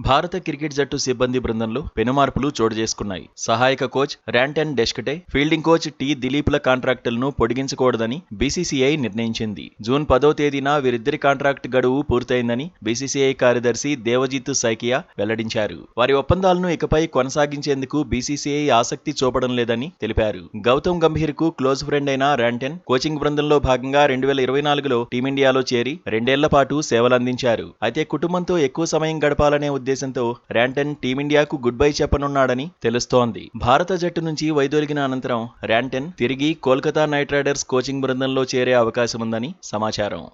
భారత క్రికెట్ జట్టు సిబ్బంది బృందంలో పెనుమార్పులు చోటు చేసుకున్నాయి. సహాయక కోచ్ ర్యాంటన్ డెస్కటే, ఫీల్డింగ్ కోచ్ టి దిలీప్ల కాంట్రాక్టులను పొడిగించకూడదని బీసీసీఐ నిర్ణయించింది. జూన్ 10వ తేదీన వీరిద్దరి కాంట్రాక్ట్ గడువు పూర్తయిందని బీసీసీఐ కార్యదర్శి దేవజిత్ సైకియా వెల్లడించారు. వారి ఒప్పందాలను ఇకపై కొనసాగించేందుకు బీసీసీఐ ఆసక్తి చూపడం లేదని తెలిపారు. గౌతమ్ గంభీర్ కు క్లోజ్ ఫ్రెండ్ అయిన ర్యాంటన్ కోచింగ్ బృందంలో భాగంగా 2024లో టీమిండియాలో చేరి 2 ఏళ్ల పాటు సేవలందించారు. అయితే కుటుంబంతో ఎక్కువ సమయం గడపాలనే ఉద్దేశంతో ర్యాంటన్ టీమిండియాకు గుడ్ బై చెప్పనున్నాడని తెలుస్తోంది. భారత జట్టు నుంచి వైదొలిగిన అనంతరం ర్యాంటన్ తిరిగి కోల్కతా నైట్ రైడర్స్ కోచింగ్ బృందంలో చేరే అవకాశముందని సమాచారం.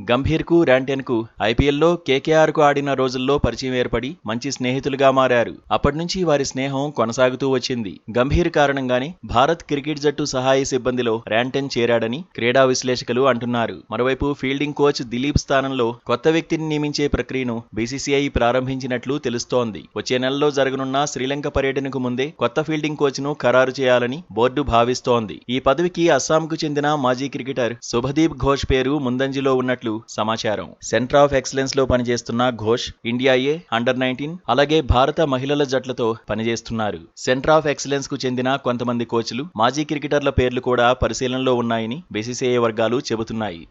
గంభీర్ కు ర్యాంటన్ కు ఐపీఎల్లో కేకేఆర్ కు ఆడిన రోజుల్లో పరిచయం ఏర్పడి మంచి స్నేహితులుగా మారారు. అప్పటి నుంచి వారి స్నేహం కొనసాగుతూ వచ్చింది. గంభీర్ కారణంగానే భారత్ క్రికెట్ జట్టు సహాయ సిబ్బందిలో ర్యాంటన్ చేరాడని క్రీడా విశ్లేషకులు అంటున్నారు. మరోవైపు ఫీల్డింగ్ కోచ్ దిలీప్ స్థానంలో కొత్త వ్యక్తిని నియమించే ప్రక్రియను బీసీసీఐ ప్రారంభించినట్లు తెలుస్తోంది. వచ్చే నెలలో జరగనున్న శ్రీలంక పర్యటనకు ముందే కొత్త ఫీల్డింగ్ కోచ్ ను ఖరారు చేయాలని బోర్డు భావిస్తోంది. ఈ పదవికి అస్సాంకు చెందిన మాజీ క్రికెటర్ శుభదీప్ ఘోష్ పేరు ముందంజలో ఉన్నట్లు సమాచారం. సెంటర్ ఆఫ్ ఎక్సలెన్స్ లో పనిచేస్తున్న ఘోష్ ఇండియా ఏ, అండర్-19 అలాగే భారత మహిళల జట్లతో పనిచేస్తున్నారు. సెంటర్ ఆఫ్ ఎక్సలెన్స్ కు చెందిన కొంతమంది కోచ్లు, మాజీ క్రికెటర్ల పేర్లు కూడా పరిశీలనలో ఉన్నాయని బీసీసీఐ వర్గాలు చెబుతున్నాయి.